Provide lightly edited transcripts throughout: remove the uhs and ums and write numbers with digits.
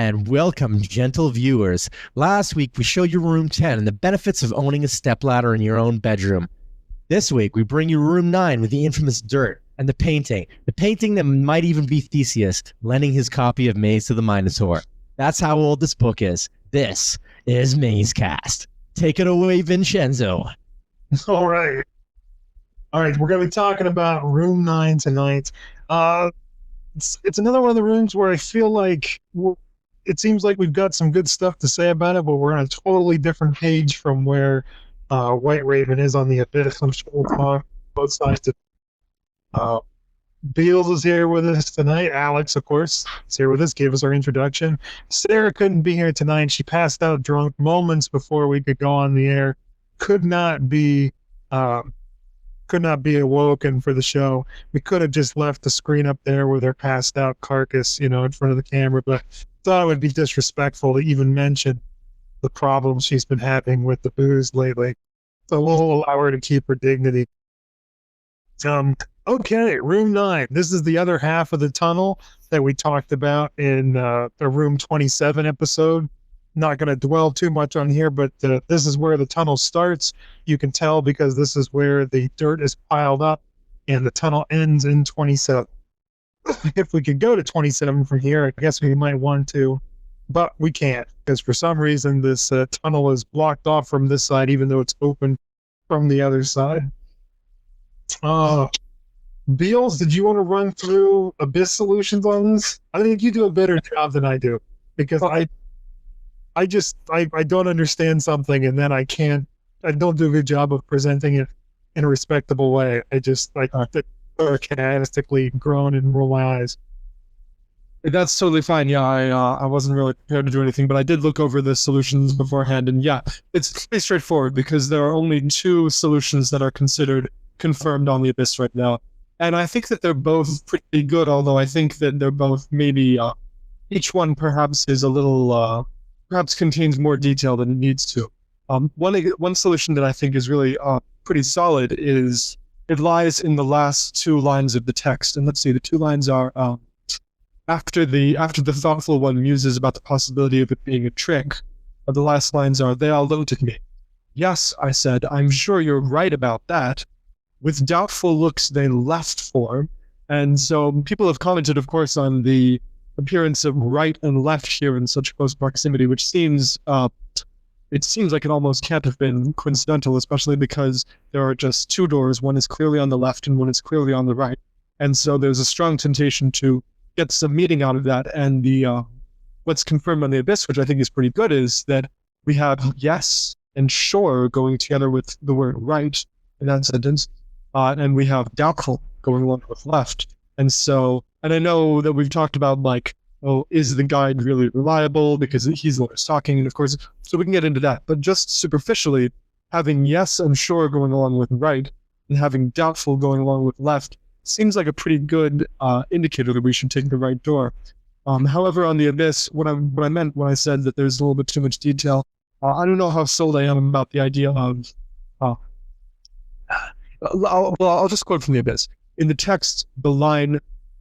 And welcome, gentle viewers. Last week, we showed you room 10 and the benefits of owning a stepladder in your own bedroom. This week, we bring you room 9 with the infamous dirt and the painting. The painting that might even be Theseus lending his copy of Maze to the Minotaur. That's how old this book is. This is Mazecast. Take it away, Vincenzo. All right. We're going to be talking about room 9 tonight. It's another one of the rooms where I feel like it seems like we've got some good stuff to say about it, but we're on a totally different page from where White Raven is on the Abyss. I'm sure we'll talk both sides. Beals is here with us tonight. Alex, of course, is here with us. Gave us our introduction. Sarah couldn't be here tonight. She passed out drunk moments before we could go on the air. Could not be awoken for the show. We could have just left the screen up there with her passed out carcass, in front of the camera, but thought it would be disrespectful to even mention the problems she's been having with the booze lately. So we'll allow her to keep her dignity. Okay, room 9. This is the other half of the tunnel that we talked about in the room 27 episode. Not going to dwell too much on here, but this is where the tunnel starts. You can tell because this is where the dirt is piled up and the tunnel ends in 27. If we could go to 27 from here, I guess we might want to, but we can't because for some reason this tunnel is blocked off from this side, even though it's open from the other side. Beals, did you want to run through Abyss solutions on this? I think you do a better job than I do because I don't understand something and then I don't do a good job of presenting it in a respectable way. I sarcastically groan and roll my eyes. That's totally fine. Yeah, I wasn't really prepared to do anything, but I did look over the solutions beforehand, and yeah, it's pretty straightforward because there are only 2 solutions that are considered confirmed on the Abyss right now. And I think that they're both pretty good, although I think that they're both maybe, each one perhaps is a little, perhaps contains more detail than it needs to. One solution that I think is really pretty solid is it lies in the last 2 lines of the text. And let's see, the 2 lines are after the thoughtful one muses about the possibility of it being a trick. The last lines are, "They all looked at me. Yes," I said, "I'm sure you're right about that. With doubtful looks they left for." And so people have commented, of course, on the appearance of right and left here in such close proximity, which seems it seems like it almost can't have been coincidental, especially because there are just 2 doors. One is clearly on the left and one is clearly on the right. And so there's a strong temptation to get some meaning out of that. And the what's confirmed on the Abyss, which I think is pretty good, is that we have yes and sure going together with the word right in that sentence. And we have doubtful going along with left. And so, and I know that we've talked about like, oh, is the guide really reliable? Because he's the one who's talking, and of course, so we can get into that. But just superficially, having yes and sure going along with right, and having doubtful going along with left, seems like a pretty good indicator that we should take the right door. However, on the Abyss, what I meant when I said that there's a little bit too much detail, I don't know how sold I am about the idea of, I'll just quote from the Abyss. In the text, the line,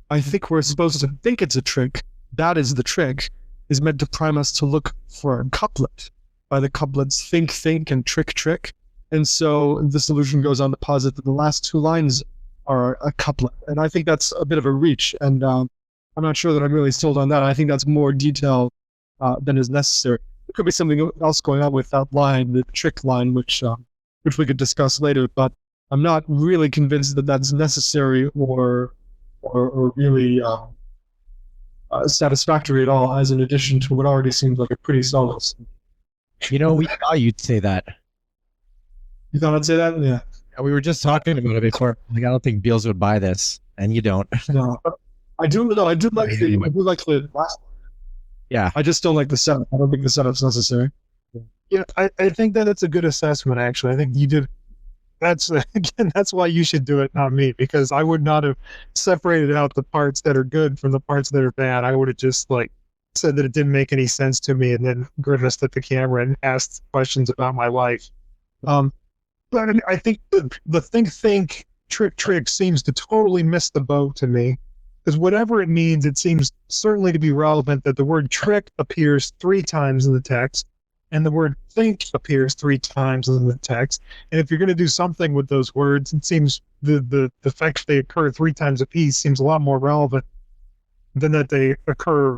"I think we're supposed to think it's a trick, that is the trick," is meant to prime us to look for a couplet. By the couplets, think, and trick. And so the solution goes on to posit that the last 2 lines are a couplet. And I think that's a bit of a reach. And I'm not sure that I'm really sold on that. I think that's more detail than is necessary. There could be something else going on with that line, the trick line, which we could discuss later. But I'm not really convinced that that's necessary or really satisfactory at all as an addition to what already seems like a pretty solid. We thought you'd say that. You thought I'd say that? Yeah. We were just talking about it before. Like, I don't think Beals would buy this, and you don't. No, I do like the last one. Yeah. I just don't like the setup. I don't think the setup's necessary. Yeah, I think that's a good assessment, actually. I think you did. That's why you should do it, not me, because I would not have separated out the parts that are good from the parts that are bad. I would have just said that it didn't make any sense to me and then grimaced at the camera and asked questions about my life. But I think the think trick seems to totally miss the boat to me. Because whatever it means, it seems certainly to be relevant that the word trick appears 3 times in the text and the word think appears 3 times in the text. And if you're going to do something with those words, it seems the fact that they occur 3 times a piece seems a lot more relevant than that they occur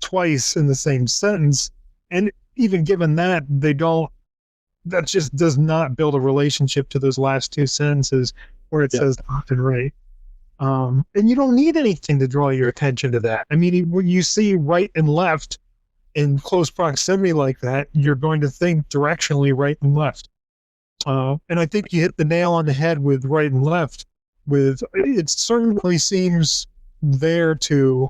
twice in the same sentence. And even given that, that just does not build a relationship to those last 2 sentences where it says often right. And you don't need anything to draw your attention to that. I mean, when you see right and left in close proximity like that, you're going to think directionally right and left. And I think you hit the nail on the head with right and left. It certainly seems there to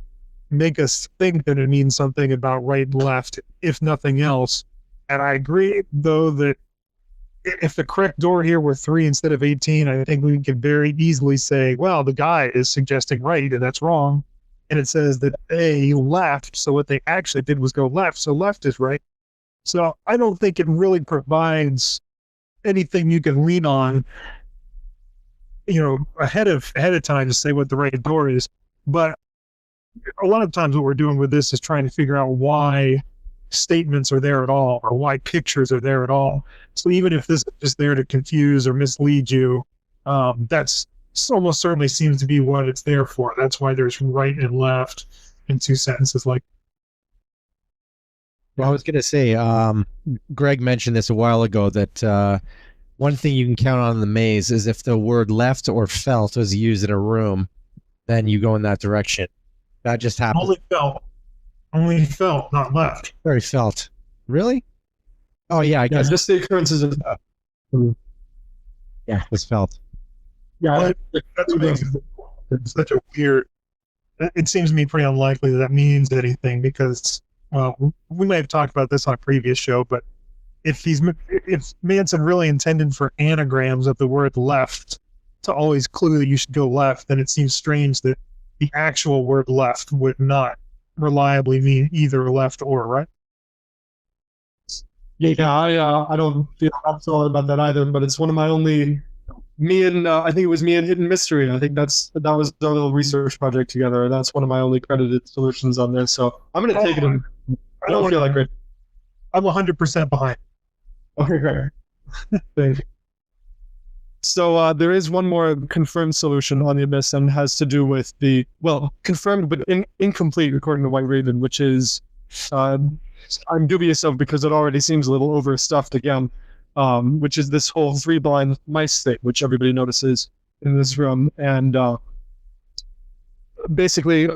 make us think that it means something about right and left, if nothing else. And I agree, though, that if the correct door here were 3 instead of 18, I think we could very easily say, well, the guy is suggesting right, and that's wrong. And it says that A left, so what they actually did was go left, so left is right. So I don't think it really provides anything you can lean on, ahead of time to say what the right door is. But a lot of times what we're doing with this is trying to figure out why statements are there at all, or why pictures are there at all. So even if this is just there to confuse or mislead you, that's almost certainly seems to be what it's there for. That's why there's right and left in 2 sentences like. Well, I was going to say, Greg mentioned this a while ago, that one thing you can count on in the maze is if the word left or felt was used in a room, then you go in that direction. That just happened. Only felt, not left. Very felt. Really? Oh, yeah, I guess. Just the occurrences of Yeah, it was felt. Yeah, that's what makes it such a weird. It seems to me pretty unlikely that means anything because, well, we may have talked about this on a previous show, but if Manson really intended for anagrams of the word left to always clue that you should go left, then it seems strange that the actual word left would not reliably mean either left or right. Yeah, I don't feel absolutely about that either, but it's one of my only I think it was me and Hidden Mystery. I think that was our little research project together. That's one of my only credited solutions on there. So I'm going to take it. I don't feel like it. I'm 100% behind. Okay, great. Thank you. So there is one more confirmed solution on the Abyss, and has to do with confirmed but incomplete according to White Raven, which is I'm dubious of because it already seems a little overstuffed again, which is this whole 3 blind mice thing, which everybody notices in this room. And basically,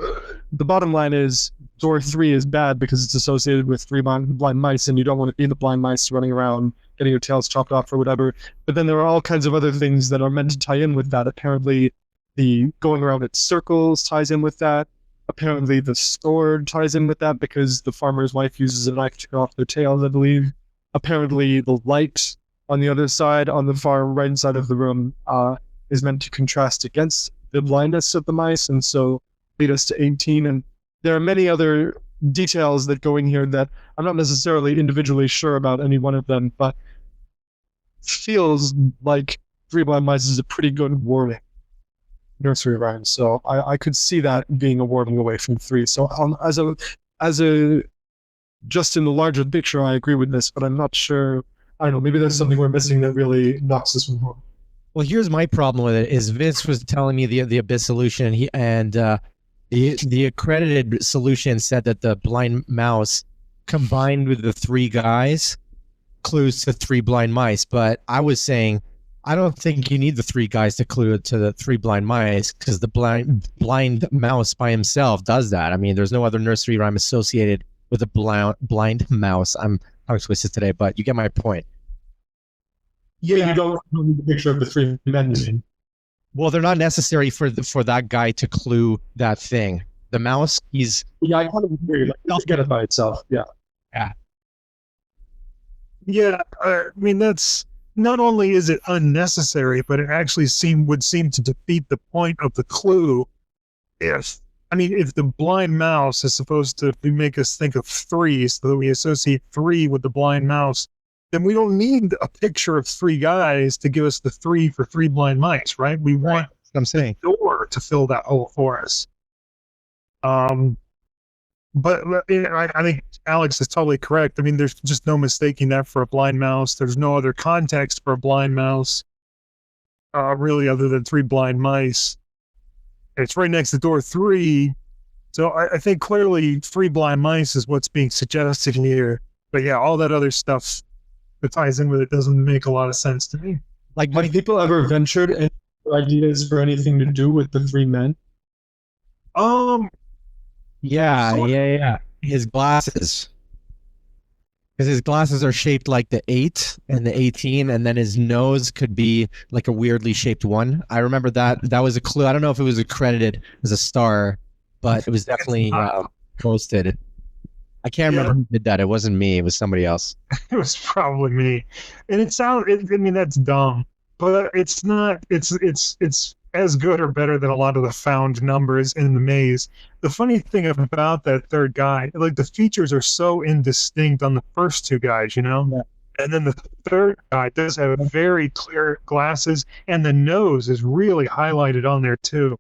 the bottom line is door 3 is bad because it's associated with 3 blind mice, and you don't want to be the blind mice running around getting your tails chopped off or whatever. But then there are all kinds of other things that are meant to tie in with that. Apparently, the going around in circles ties in with that. Apparently, the sword ties in with that because the farmer's wife uses a knife to cut off their tails, I believe. Apparently, the light on the other side, on the far right side of the room, is meant to contrast against the blindness of the mice, and so lead us to 18. And there are many other details that go in here that I'm not necessarily individually sure about any one of them, but feels like 3 blind mice is a pretty good warning nursery rhyme. So I could see that being a warning away from 3. So as a just in the larger picture, I agree with this, but I'm not sure. I don't know. Maybe there's something we're missing that really knocks this one home. Well, here's my problem with it: is Vince was telling me the Abyss solution, the accredited solution said that the blind mouse combined with the 3 guys clues to 3 blind mice. But I was saying, I don't think you need the 3 guys to clue to the 3 blind mice, because the blind mouse by himself does that. I mean, there's no other nursery rhyme associated with a blind mouse. I'm tongue twisted today, but you get my point. Yeah, you don't need the picture of the 3 men. You mean? Well, they're not necessary for that guy to clue that thing. The mouse, he's... Yeah, I kind of agree. Like, it'll get it by itself. Yeah. Yeah. Yeah, I mean, that's... Not only is it unnecessary, but it actually would seem to defeat the point of the clue. If the blind mouse is supposed to make us think of 3, so that we associate 3 with the blind mouse, then we don't need a picture of 3 guys to give us the 3 for 3 blind mice, right? We want what I'm saying. door to fill that hole for us. But I think Alex is totally correct. I mean, there's just no mistaking that for a blind mouse. There's no other context for a blind mouse, really, other than 3 blind mice. It's right next to door 3. So I think clearly 3 blind mice is what's being suggested here. But yeah, all that other stuff that ties in with it doesn't make a lot of sense to me. Like, have people ever ventured any ideas for anything to do with the 3 men? Yeah. His glasses. Because his glasses are shaped like the 8 and the 18, and then his nose could be like a weirdly shaped 1. I remember that. That was a clue. I don't know if it was accredited as a star, but it was definitely posted. I can't remember who did that. It wasn't me. It was somebody else. It was probably me. And I mean, that's dumb, but it's not, it's as good or better than a lot of the found numbers in the maze. The funny thing about that third guy, like the features are so indistinct on the first 2 guys, you know? Yeah. And then the third guy does have very clear glasses, and the nose is really highlighted on there too.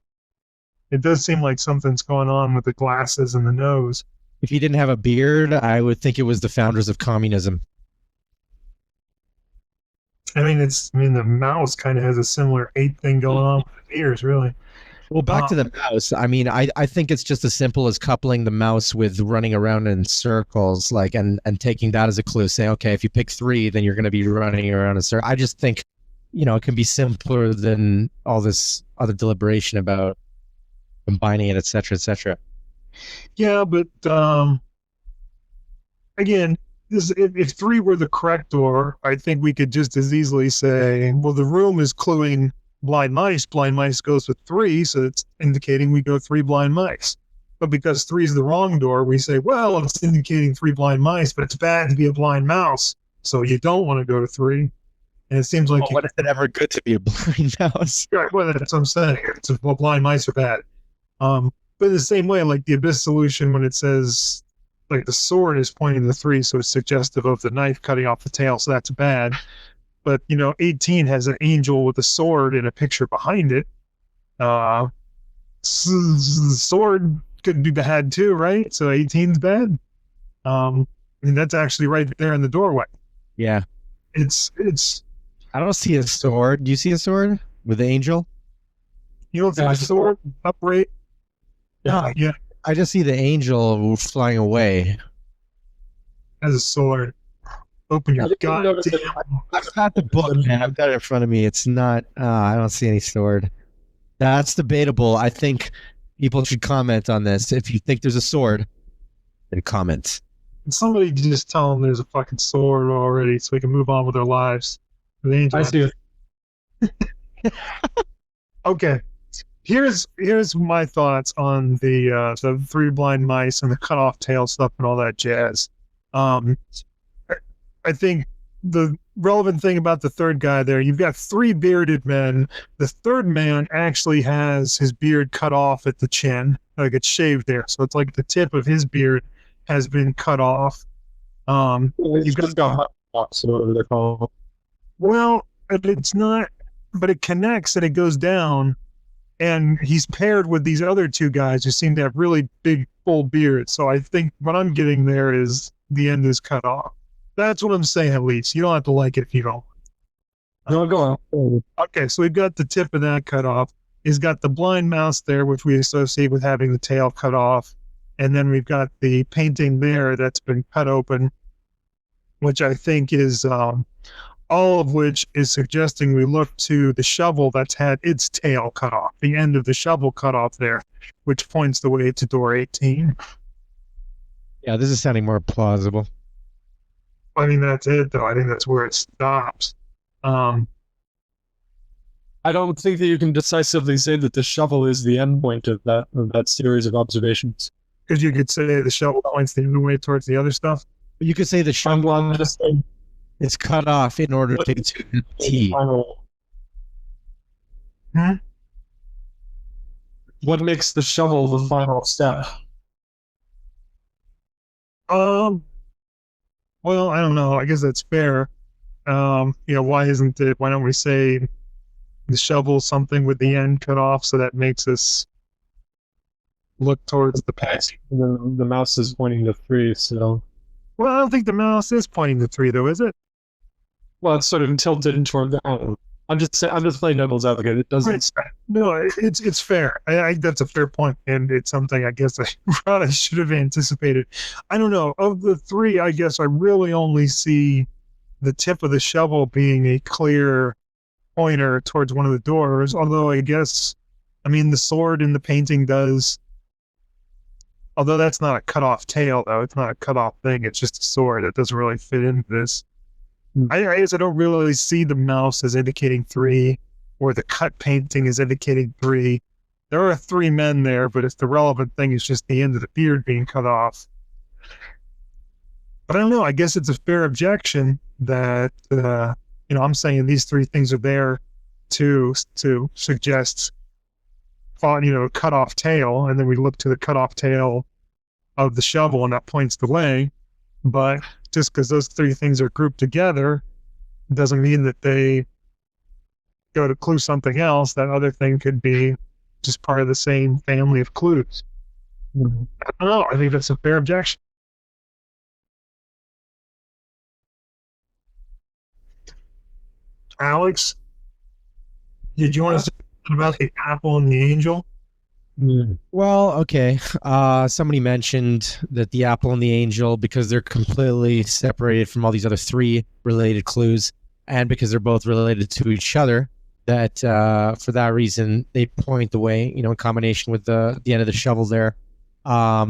It does seem like something's going on with the glasses and the nose. If he didn't have a beard, I would think it was the founders of communism. I mean, the mouse kind of has a similar 8 thing going on with the ears, really. Well, back to the mouse. I mean, I think it's just as simple as coupling the mouse with running around in circles, like, and taking that as a clue. Say, okay, if you pick 3, then you're going to be running around in a circle. I just think, it can be simpler than all this other deliberation about combining it, et cetera, et cetera. Yeah, but again, if 3 were the correct door, I think we could just as easily say, well, the room is cluing blind mice. Blind mice goes with 3, so it's indicating we go 3 blind mice. But because 3 is the wrong door, we say, well, it's indicating 3 blind mice, but it's bad to be a blind mouse, so you don't want to go to 3. And it seems like... What is it ever good to be a blind mouse? Right, well, that's what I'm saying. Blind mice are bad. But in the same way, like the Abyss solution, when it says, like, the sword is pointing to 3, so it's suggestive of the knife cutting off the tail, so that's bad. But, 18 has an angel with a sword and a picture behind it. The sword could be bad too, right? So 18's bad. I mean, that's actually right there in the doorway. Yeah. It's. I don't see a sword. Do you see a sword with the angel? You don't see a sword upright? Yeah. I just see the angel flying away. As a sword. Open your goddamn... I've got the book, man. I've got it in front of me. It's not... I don't see any sword. That's debatable. I think people should comment on this. If you think there's a sword, then comment. Somebody just tell them there's a fucking sword already so we can move on with our lives. The angel. I see it. Okay. Here's my thoughts on the 3 blind mice and the cut off tail stuff and all that jazz. I think the relevant thing about the third guy there, you've got 3 bearded men. The third man actually has his beard cut off at the chin, like it's shaved there. So it's like the tip of his beard has been cut off. You've got so they're called. Well, it's not, but it connects and it goes down. And he's paired with these other 2 guys who seem to have really big, full beards. So I think what I'm getting there is the end is cut off. That's what I'm saying, at least. You don't have to like it if you don't. No, go on. Okay, so we've got the tip of that cut off. He's got the blind mouse there, which we associate with having the tail cut off. And then we've got the painting there that's been cut open, which I think is... all of which is suggesting we look to the shovel that's had its tail cut off, the end of the shovel cut off there, which points the way to door 18. Yeah, this is sounding more plausible. I mean, that's it, though. I think that's where it stops. I don't think that you can decisively say that the shovel is the end point of that series of observations. Because you could say the shovel points the other way towards the other stuff. But you could say the shovel is cut off in order to get to the T. What makes the shovel the final step? Well, I don't know. I guess that's fair. Why don't we say the shovel something with the end cut off, so that makes us look towards the painting. The mouse is pointing to 3, so... Well, I don't think the mouse is pointing to 3, though, is it? Well, it's sort of tilted toward the... I'm just playing devil's advocate. It doesn't... No, it's fair. I that's a fair point, and it's something I guess I probably should have anticipated. I don't know. Of the 3, I guess I really only see the tip of the shovel being a clear pointer towards one of the doors, although I guess, I mean, the sword in the painting does... Although that's not a cut-off tail, though. It's not a cut-off thing. It's just a sword. It doesn't really fit into this. I guess I don't really see the mouse as indicating 3, or the cut painting is indicating 3. There are 3 men there, but it's the relevant thing is just the end of the beard being cut off. But I don't know. I guess it's a fair objection that, I'm saying these 3 things are there to suggest, cut off tail, and then we look to the cut off tail of the shovel, and that points the way. But just because those 3 things are grouped together doesn't mean that they go to clue something else. That other thing could be just part of the same family of clues. Mm-hmm. I don't know. I think that's a fair objection. Alex, did you want to say about the apple and the angel? Well, okay. Somebody mentioned that the apple and the angel, because they're completely separated from all these other 3 related clues, and because they're both related to each other, that for that reason they point the way. In combination with the end of the shovel there. I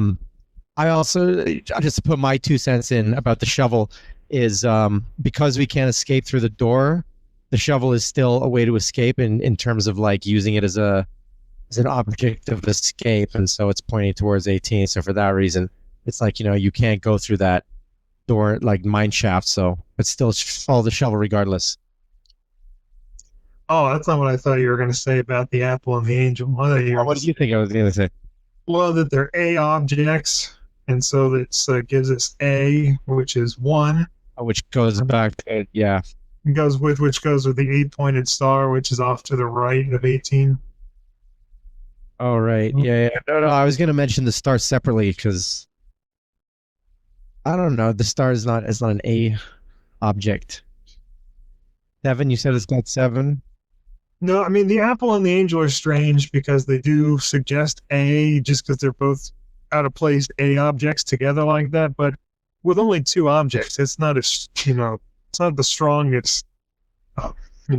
just to put my 2 cents in about the shovel is because we can't escape through the door, the shovel is still a way to escape in terms of like using it as an object of escape, and so it's pointing towards 18. So for that reason, it's like, you can't go through that door like mine shaft, so but still follow the shovel regardless. Oh, that's not what I thought you were going to say about the apple and the angel. What do you think I was going to say? Well, that they're A objects, and so that gives us A, which is 1. Which goes back to, yeah. Which goes with the 8-pointed star, which is off to the right of 18. Oh, right. Yeah. No, I was going to mention the star separately because I don't know. The star is not an A object. 7, you said it's got 7? No, I mean, the apple and the angel are strange because they do suggest A just because they're both out of place A objects together like that. But with only 2 objects, it's not it's not the strongest,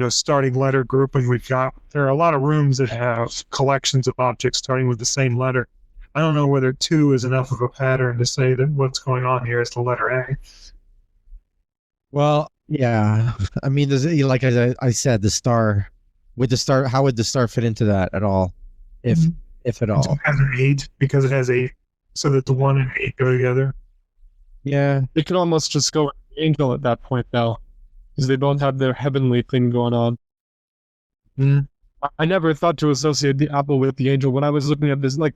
starting letter grouping we've got. There are a lot of rooms that have collections of objects starting with the same letter. I don't know whether 2 is enough of a pattern to say that what's going on here is the letter A. Well, yeah. I mean, there's, like I said, the star. With the star, how would the star fit into that at all, if at all? It has an 8 because it has 8, so that the 1 and 8 go together. Yeah, it could almost just go with the angel at that point now, because they both have their heavenly thing going on. I never thought to associate the apple with the angel when I was looking at this, like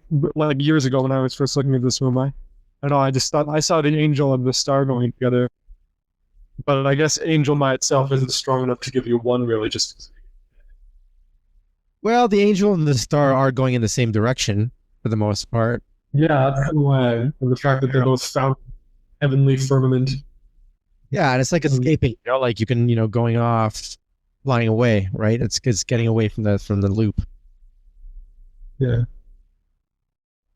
years ago when I was first looking at this room. I just thought I saw the angel and the star going together, but I guess angel by itself isn't strong enough to give you 1 really. Just well, the angel and the star are going in the same direction for the most part. Yeah, that's why the fact that they're both found heavenly firmament. Yeah, and it's like escaping. Like you can, going off, flying away, right? It's getting away from the loop. Yeah,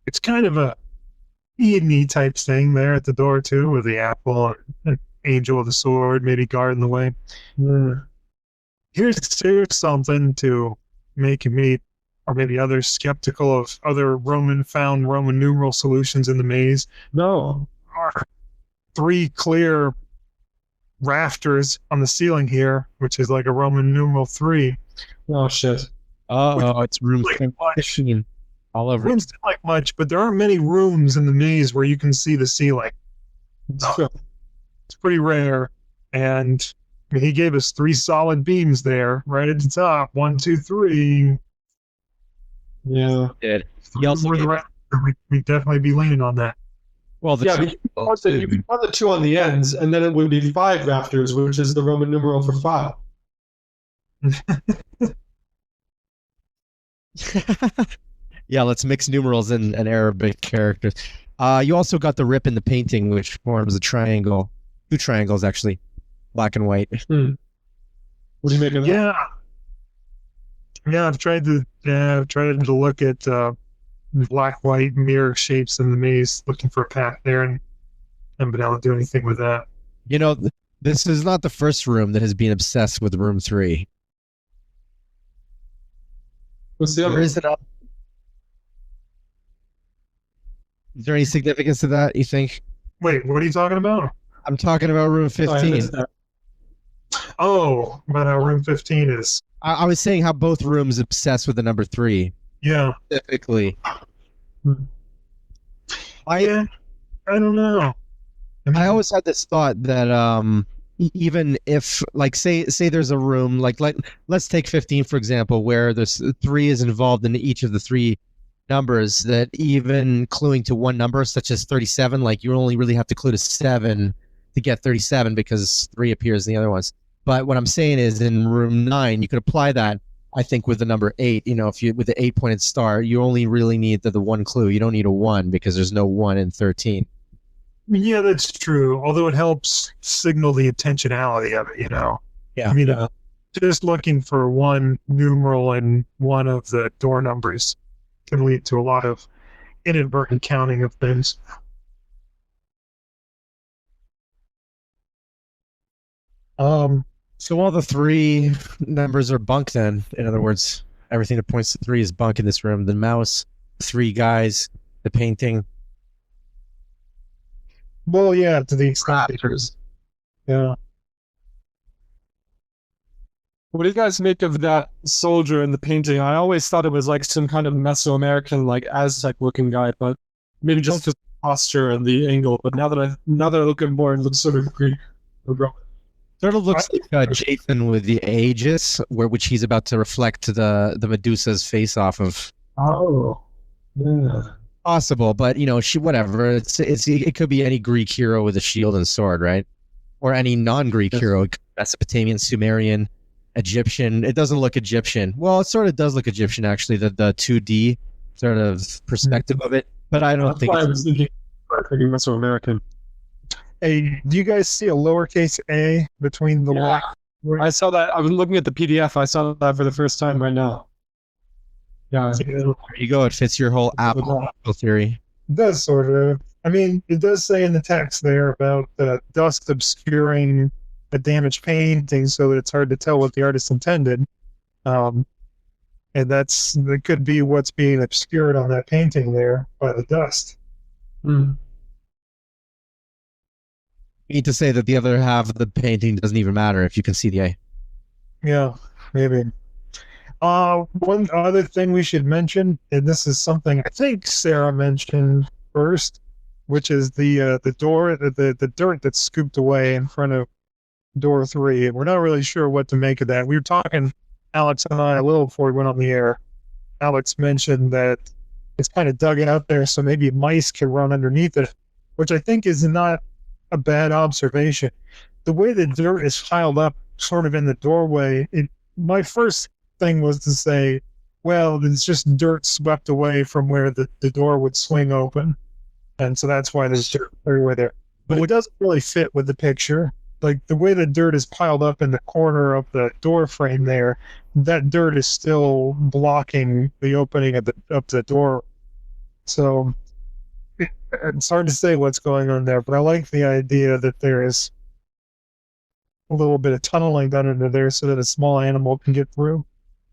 it's kind of a Eden-y type thing there at the door too, with the apple, and angel with the sword, maybe guarding the way. Here's something to make me, or maybe others, skeptical of other Roman numeral solutions in the maze. No. There are 3 clear rafters on the ceiling here, which is like a Roman numeral 3. Oh, shit. Oh, it's room 15 all over. Rooms don't like much, but there aren't many rooms in the maze where you can see the ceiling. It's pretty rare, and he gave us 3 solid beams there, right at the top. 1, 2, 3. Yeah. Did. He also we'd definitely be leaning on that. Well, you could put the 2 on the ends, and then it would be 5 rafters, which is the Roman numeral for 5. Yeah, let's mix numerals and Arabic characters. You also got the rip in the painting, which forms a triangle. Two triangles, actually. Black and white. What do you make of that? Yeah, I've tried to look at black white mirror shapes in the maze, looking for a path there, and haven't been able to do anything with that. You know, this is not the first room that has been obsessed with room 3. What's the other? Is there any significance to that, you think? Wait, what are you talking about? I'm talking about room 15. Oh, about how room 15 is. I was saying how both rooms obsessed with the number 3. Yeah. Specifically. I don't know. I always had this thought that even if, like, say there's a room, like let's take 15 for example, where there's 3 is involved in each of the 3 numbers, that even cluing to one number such as 37, like you only really have to clue to 7 to get 37 because 3 appears in the other ones. But what I'm saying is in room 9 you could apply that, I think, with the number 8. You know, if you with the 8-pointed star, you only really need the one clue. You don't need a 1 because there's no 1 in 13. Yeah, that's true. Although it helps signal the intentionality of it, you know. Yeah. I mean, just looking for one numeral in one of the door numbers can lead to a lot of inadvertent counting of things. So all the 3 numbers are bunk then. In other words, everything that points to 3 is bunk in this room. The mouse, 3 guys, the painting. Well, yeah, to the extent. Yeah. What do you guys make of that soldier in the painting? I always thought it was like some kind of Mesoamerican, like Aztec looking guy, but maybe just the posture and the angle. But now that I look at more, it looks sort of Greek. Sort of looks like Jason with the Aegis, which he's about to reflect the Medusa's face off of. Oh, yeah. Possible, but you know, whatever. It could be any Greek hero with a shield and sword, right? Or any non-Greek hero, Mesopotamian, Sumerian, Egyptian. It doesn't look Egyptian. Well, it sort of does look Egyptian, actually. The 2D sort of perspective of it, but I don't think. I was thinking Mesoamerican. Hey, do you guys see a lowercase a between the Yeah. I saw that. I was looking at the PDF. I saw that for the first time right now. Yeah. There you go. It fits your whole Apple theory. It does sort of. I mean, it does say in the text there about the dust obscuring a damaged painting so that it's hard to tell what the artist intended. And that could be what's being obscured on that painting there by the dust. Mm. You need to say that the other half of the painting doesn't even matter if you can see the A. Yeah, maybe. One other thing we should mention, and this is something I think Sarah mentioned first, which is the door, the dirt that's scooped away in front of door 3. And we're not really sure what to make of that. We were talking, Alex and I, a little before we went on the air. Alex mentioned that it's kind of dug out there, so maybe mice can run underneath it, which I think is not a bad observation. The way the dirt is piled up sort of in the doorway, my first thing was to say, well, it's just dirt swept away from where the door would swing open. And so that's why there's dirt everywhere there. But it doesn't really fit with the picture. Like the way the dirt is piled up in the corner of the door frame there, that dirt is still blocking the opening of the door. So it's hard to say what's going on there, but I like the idea that there is a little bit of tunneling done under there so that a small animal can get through.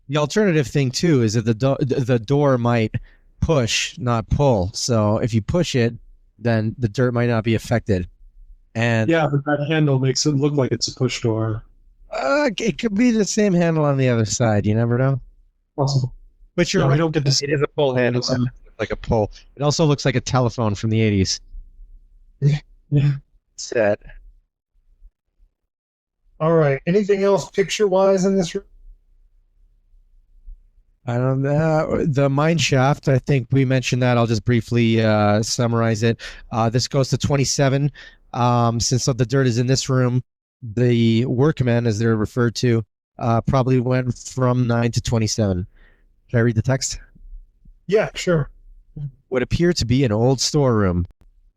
The alternative thing too is that the door might push, not pull. So if you push it, then the dirt might not be affected. And yeah, but that handle makes it look like it's a push door. It could be the same handle on the other side. You never know. Possible. But you're No, right. we don't get to see It is a pull handle. It looks like a pull. It also looks like a telephone from the 80s. Yeah. Set. All right. Anything else picture-wise in this room? I don't know. The mine shaft, I think we mentioned that. I'll just briefly summarize it. This goes to 27. Since the dirt is in this room, the workmen, as they're referred to, probably went from 9 to 27. Can I read the text? Yeah, sure. What appeared to be an old storeroom.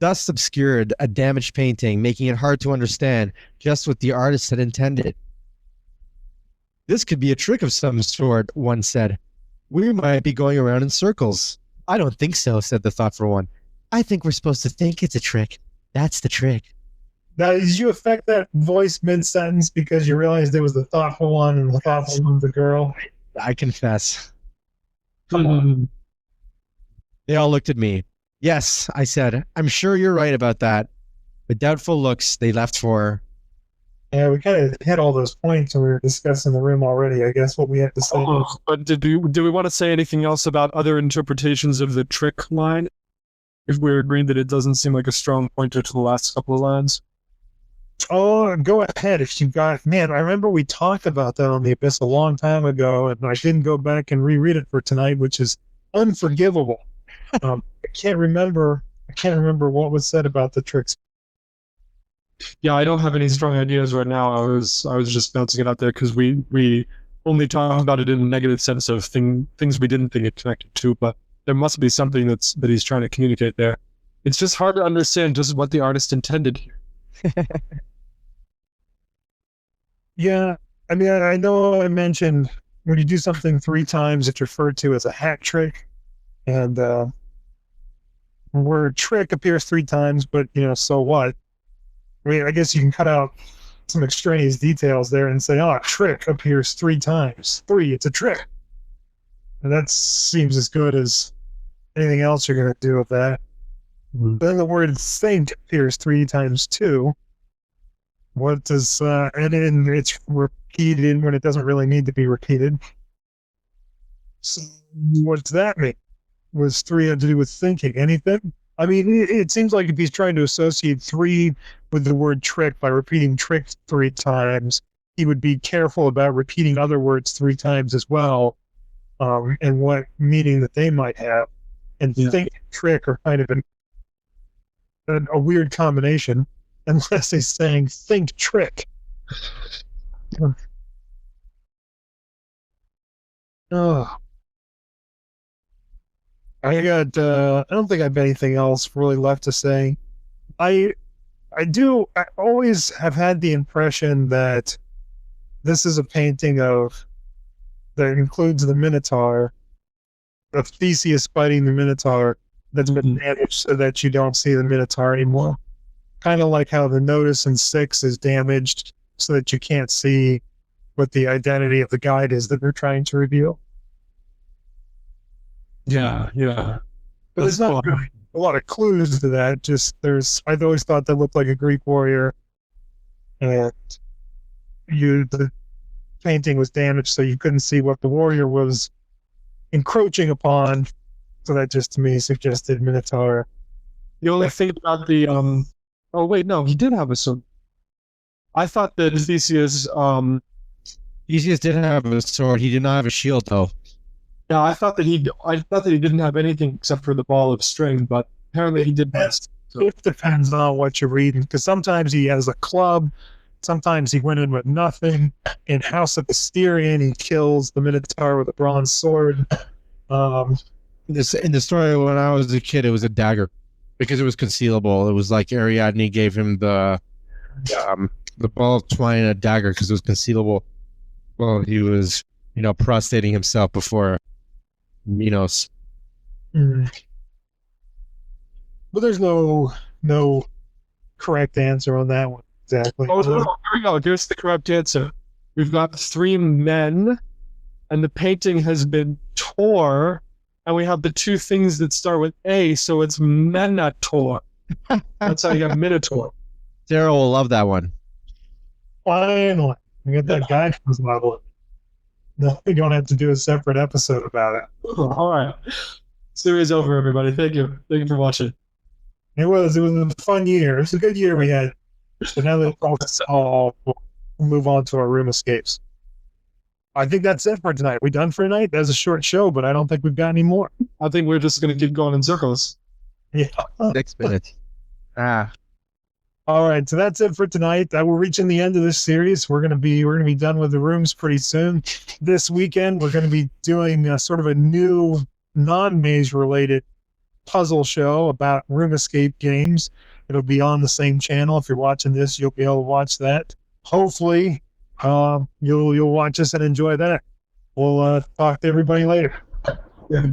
Dust obscured a damaged painting, making it hard to understand just what the artist had intended. This could be a trick of some sort, one said. We might be going around in circles. I don't think so, said the thoughtful one. I think we're supposed to think it's a trick. That's the trick. Now, did you affect that voice mid-sentence because you realized there was the thoughtful one and the thoughtful one, the girl? I confess. Come on. They all looked at me. Yes, I said. I'm sure you're right about that. With doubtful looks, they left for... Yeah, we kind of hit all those points when we were discussing the room already, I guess, what we had to say. But do we want to say anything else about other interpretations of the trick line? If we're agreeing that it doesn't seem like a strong pointer to the last couple of lines. Oh, go ahead if you got... Man, I remember we talked about that on The Abyss a long time ago, and I didn't go back and reread it for tonight, which is unforgivable. I can't remember what was said about the tricks. Yeah, I don't have any strong ideas right now. I was just bouncing it out there because we only talk about it in a negative sense of things we didn't think it connected to, but there must be something that he's trying to communicate there. It's just hard to understand just what the artist intended here. Yeah, I mean, I know I mentioned when you do something 3 times, it's referred to as a hat trick, and the word trick appears 3 times, but so what? I mean, I guess you can cut out some extraneous details there and say, oh, trick appears 3 times. 3, it's a trick. And that seems as good as anything else you're going to do with that. Mm-hmm. Then the word think appears 3 times too. What does, and then it's repeated when it doesn't really need to be repeated. So what does that mean? Was 3 had to do with thinking? Anything? I mean, it seems like if he's trying to associate 3 with the word trick by repeating trick 3 times, he would be careful about repeating other words 3 times as well, and what meaning that they might have. And think and trick are kind of a weird combination, unless he's saying think trick. Oh. I don't think I have anything else really left to say. I always have had the impression that this is a painting that includes the Minotaur, of Theseus fighting the Minotaur, that's been damaged so that you don't see the Minotaur anymore. Kind of like how the notice in 6 is damaged so that you can't see what the identity of the guide is that they're trying to reveal. Yeah. But there's not really a lot of clues to that. Just I've always thought that looked like a Greek warrior, and the painting was damaged so you couldn't see what the warrior was encroaching upon. So that just to me suggested Minotaur. The only thing about the oh wait, no, he did have a sword. I thought that Theseus didn't have a sword. He did not have a shield though. Yeah, I thought that he didn't have anything except for the ball of string, but apparently he did. So it depends on what you're reading, because sometimes he has a club, sometimes he went in with nothing. In House of Asterion, he kills the Minotaur with a bronze sword. In the story when I was a kid, it was a dagger because it was concealable. It was like Ariadne gave him the ball of twine and a dagger because it was concealable. Well, he was prostrating himself before Minos. But there's no correct answer on that one exactly. Oh no, here we go. Here's the correct answer. We've got 3 men, and the painting has been tore, and we have the 2 things that start with A, so it's Minotaur. That's how you have Minotaur. Daryl will love that one. Finally, we got that guy who's level. No, we don't have to do a separate episode about it. All right. Series over, everybody. Thank you. Thank you for watching. It was a fun year. It was a good year we had. So now that we'll move on to our room escapes. I think that's it for tonight. We done for tonight? That's a short show, but I don't think we've got any more. I think we're just going to keep going in circles. Yeah. 6 minutes. All right, so that's it for tonight. We're reaching the end of this series. We're gonna be done with the rooms pretty soon. This weekend, we're gonna be doing sort of a new non-maze related puzzle show about room escape games. It'll be on the same channel. If you're watching this, you'll be able to watch that. Hopefully, you'll watch us and enjoy that. We'll talk to everybody later. Yeah.